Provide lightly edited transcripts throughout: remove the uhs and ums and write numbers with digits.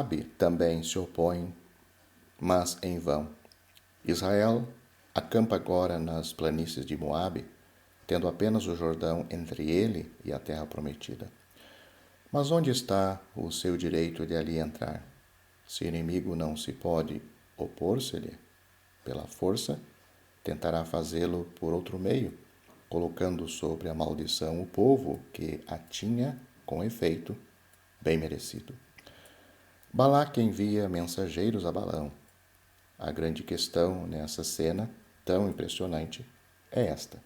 Moabe também se opõe, mas em vão. Israel acampa agora nas planícies de Moabe, tendo apenas o Jordão entre ele e a terra prometida. Mas onde está o seu direito de ali entrar? Se o inimigo não se pode opor-se-lhe pela força, tentará fazê-lo por outro meio, colocando sobre a maldição o povo que a tinha, com efeito, bem merecido. Balaque envia mensageiros a Balaão. A grande questão nessa cena tão impressionante é esta: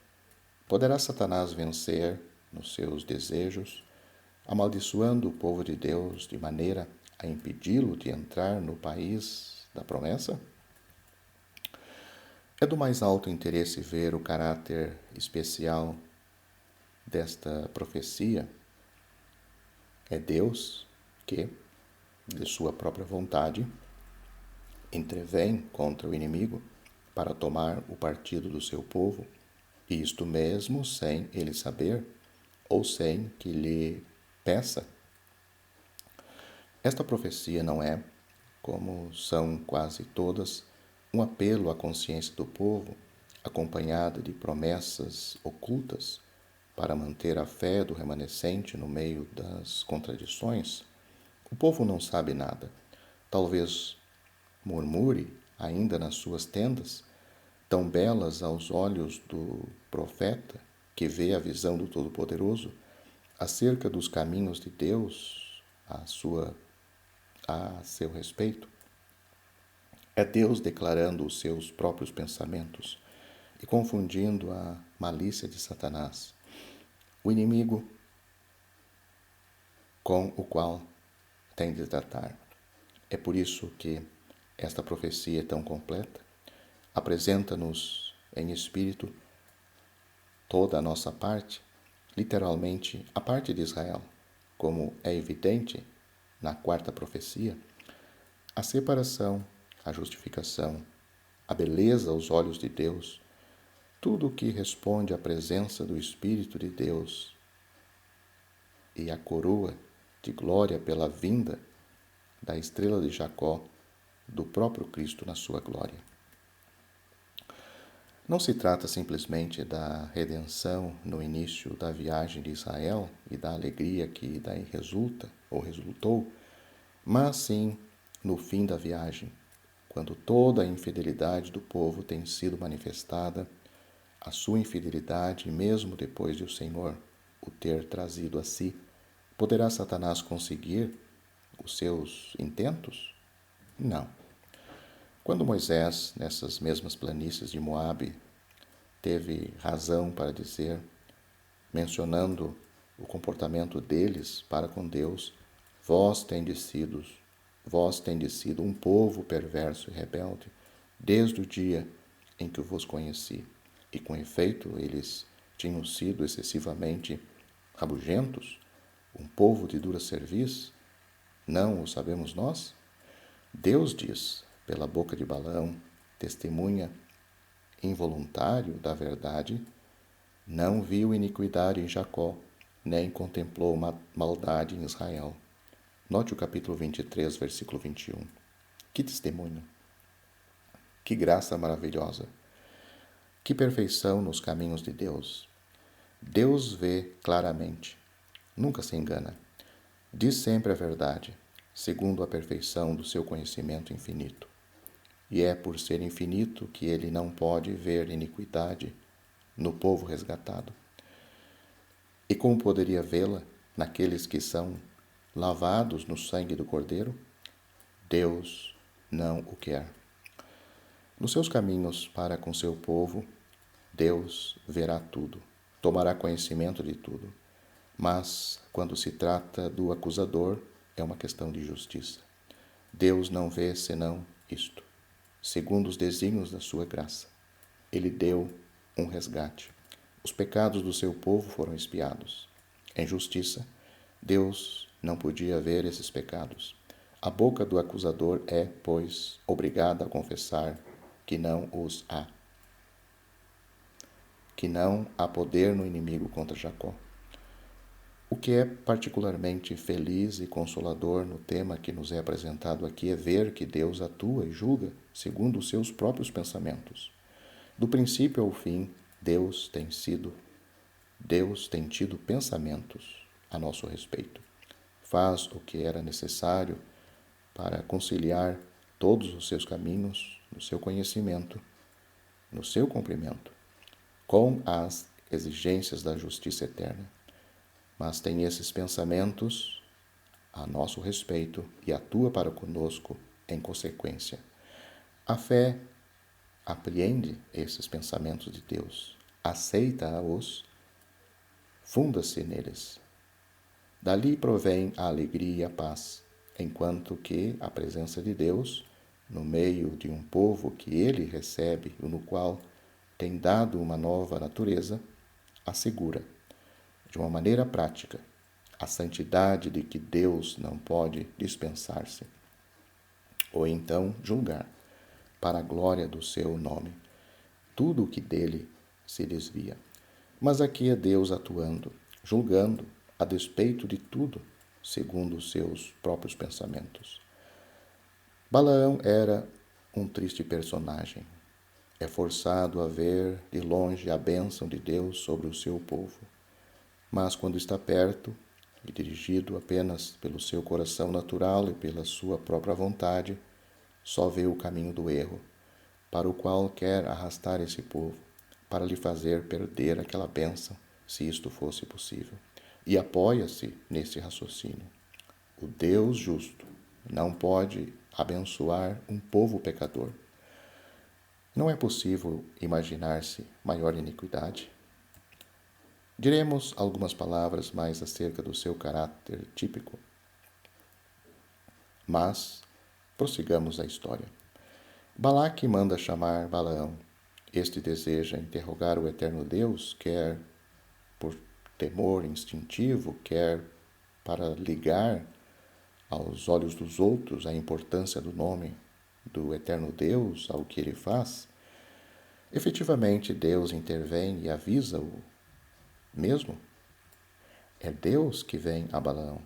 poderá Satanás vencer nos seus desejos, amaldiçoando o povo de Deus de maneira a impedi-lo de entrar no país da promessa? É do mais alto interesse ver o caráter especial desta profecia. É Deus que, de sua própria vontade, entrevém contra o inimigo para tomar o partido do seu povo, e isto mesmo sem ele saber ou sem que lhe peça. Esta profecia não é, como são quase todas, um apelo à consciência do povo, acompanhada de promessas ocultas para manter a fé do remanescente no meio das contradições. O povo não sabe nada. Talvez murmure ainda nas suas tendas, tão belas aos olhos do profeta, que vê a visão do Todo-Poderoso, acerca dos caminhos de Deus a seu respeito. É Deus declarando os seus próprios pensamentos e confundindo a malícia de Satanás, o inimigo com o qual tem de tratar. É por isso que esta profecia é tão completa. Apresenta-nos em espírito toda a nossa parte, literalmente a parte de Israel, como é evidente na quarta profecia, a separação, a justificação, a beleza aos olhos de Deus, tudo o que responde à presença do Espírito de Deus e a coroa de glória pela vinda da estrela de Jacó, do próprio Cristo na sua glória. Não se trata simplesmente da redenção no início da viagem de Israel e da alegria que daí resulta ou resultou, mas sim no fim da viagem, quando toda a infidelidade do povo tem sido manifestada, a sua infidelidade, mesmo depois de o Senhor o ter trazido a si, poderá Satanás conseguir os seus intentos? Não. Quando Moisés, nessas mesmas planícies de Moabe, teve razão para dizer, mencionando o comportamento deles para com Deus, vós tendes sido um povo perverso e rebelde, desde o dia em que vos conheci. E com efeito, eles tinham sido excessivamente rabugentos, um povo de dura cerviz, não o sabemos nós? Deus diz, pela boca de Balaão, testemunha involuntário da verdade, não viu iniquidade em Jacó, nem contemplou maldade em Israel. Note o capítulo 23, versículo 21. Que testemunho! Que graça maravilhosa! Que perfeição nos caminhos de Deus! Deus vê claramente, nunca se engana. Diz sempre a verdade, segundo a perfeição do seu conhecimento infinito. E é por ser infinito que ele não pode ver iniquidade no povo resgatado. E como poderia vê-la naqueles que são lavados no sangue do Cordeiro? Deus não o quer. Nos seus caminhos para com seu povo, Deus verá tudo, tomará conhecimento de tudo. Mas, quando se trata do acusador, é uma questão de justiça. Deus não vê senão isto. Segundo os desígnios da sua graça, ele deu um resgate. Os pecados do seu povo foram expiados. Em justiça, Deus não podia ver esses pecados. A boca do acusador é, pois, obrigada a confessar que não os há. Que não há poder no inimigo contra Jacó. O que é particularmente feliz e consolador no tema que nos é apresentado aqui é ver que Deus atua e julga segundo os seus próprios pensamentos. Do princípio ao fim, Deus tem tido pensamentos a nosso respeito. Faz o que era necessário para conciliar todos os seus caminhos no seu conhecimento, no seu cumprimento, com as exigências da justiça eterna. Mas tem esses pensamentos a nosso respeito e atua para conosco em consequência. A fé apreende esses pensamentos de Deus, aceita-os, funda-se neles. Dali provém a alegria e a paz, enquanto que a presença de Deus, no meio de um povo que ele recebe e no qual tem dado uma nova natureza, assegura, de uma maneira prática, a santidade de que Deus não pode dispensar-se, ou então julgar, para a glória do seu nome, tudo o que dele se desvia. Mas aqui é Deus atuando, julgando, a despeito de tudo, segundo os seus próprios pensamentos. Balaão era um triste personagem. É forçado a ver de longe a bênção de Deus sobre o seu povo. Mas quando está perto, e dirigido apenas pelo seu coração natural e pela sua própria vontade, só vê o caminho do erro, para o qual quer arrastar esse povo, para lhe fazer perder aquela bênção, se isto fosse possível. E apoia-se nesse raciocínio. O Deus justo não pode abençoar um povo pecador. Não é possível imaginar-se maior iniquidade. Diremos algumas palavras mais acerca do seu caráter típico, mas prossigamos a história. Balaque manda chamar Balaão. Este deseja interrogar o eterno Deus, quer por temor instintivo, quer para ligar aos olhos dos outros a importância do nome do eterno Deus ao que ele faz. Efetivamente, Deus intervém e avisa-o mesmo. É Deus que vem a Balaão,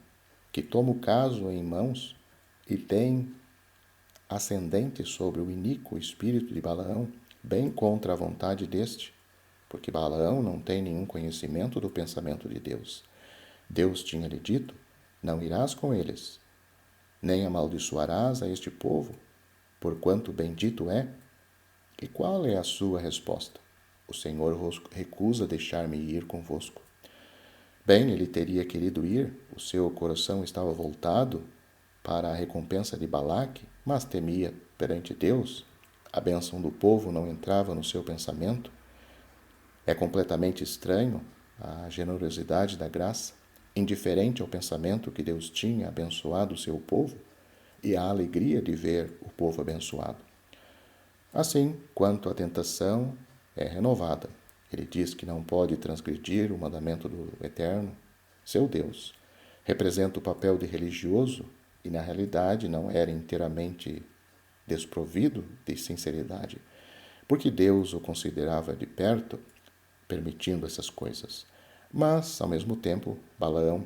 que toma o caso em mãos e tem ascendente sobre o iníquo espírito de Balaão, bem contra a vontade deste, porque Balaão não tem nenhum conhecimento do pensamento de Deus. Deus tinha-lhe dito: não irás com eles, nem amaldiçoarás a este povo, porquanto bendito é. E qual é a sua resposta? O Senhor recusa deixar-me ir convosco. Bem, ele teria querido ir, o seu coração estava voltado para a recompensa de Balaque, mas temia perante Deus. A bênção do povo não entrava no seu pensamento. É completamente estranho a generosidade da graça, indiferente ao pensamento que Deus tinha abençoado o seu povo e a alegria de ver o povo abençoado. Assim, quanto à tentação, é renovada. Ele diz que não pode transgredir o mandamento do Eterno, seu Deus. Representa o papel de religioso e, na realidade, não era inteiramente desprovido de sinceridade, porque Deus o considerava de perto, permitindo essas coisas. Mas, ao mesmo tempo, Balaão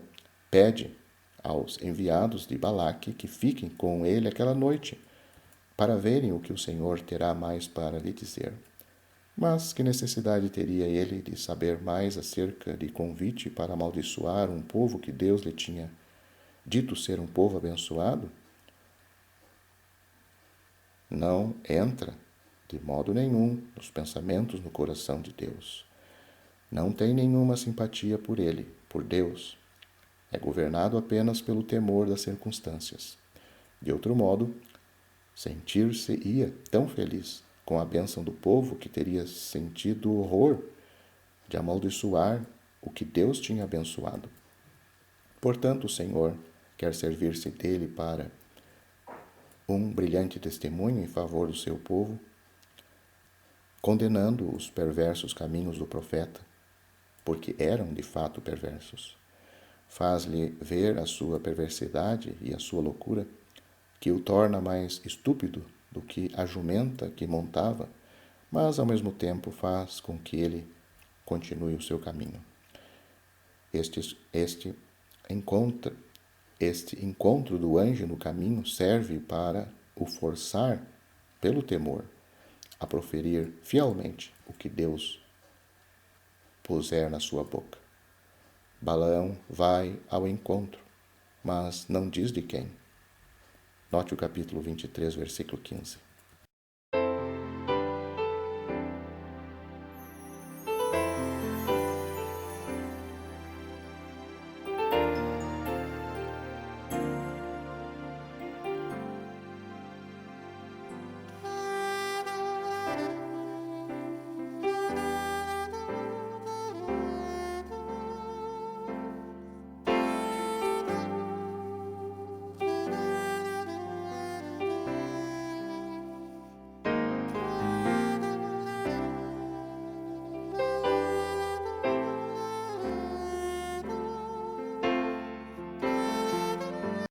pede aos enviados de Balaque que fiquem com ele aquela noite, para verem o que o Senhor terá mais para lhe dizer. Mas que necessidade teria ele de saber mais acerca de convite para amaldiçoar um povo que Deus lhe tinha dito ser um povo abençoado? Não entra, de modo nenhum, nos pensamentos no coração de Deus. Não tem nenhuma simpatia por ele, por Deus. É governado apenas pelo temor das circunstâncias. De outro modo, sentir-se-ia tão feliz com a bênção do povo que teria sentido horror de amaldiçoar o que Deus tinha abençoado. Portanto, o Senhor quer servir-se dele para um brilhante testemunho em favor do seu povo, condenando os perversos caminhos do profeta, porque eram de fato perversos. Faz-lhe ver a sua perversidade e a sua loucura, que o torna mais estúpido do que a jumenta que montava, mas ao mesmo tempo faz com que ele continue o seu caminho. Este este encontro do anjo no caminho serve para o forçar, pelo temor, a proferir fielmente o que Deus puser na sua boca. Balaão vai ao encontro, mas não diz de quem. Note o capítulo 23, versículo 15.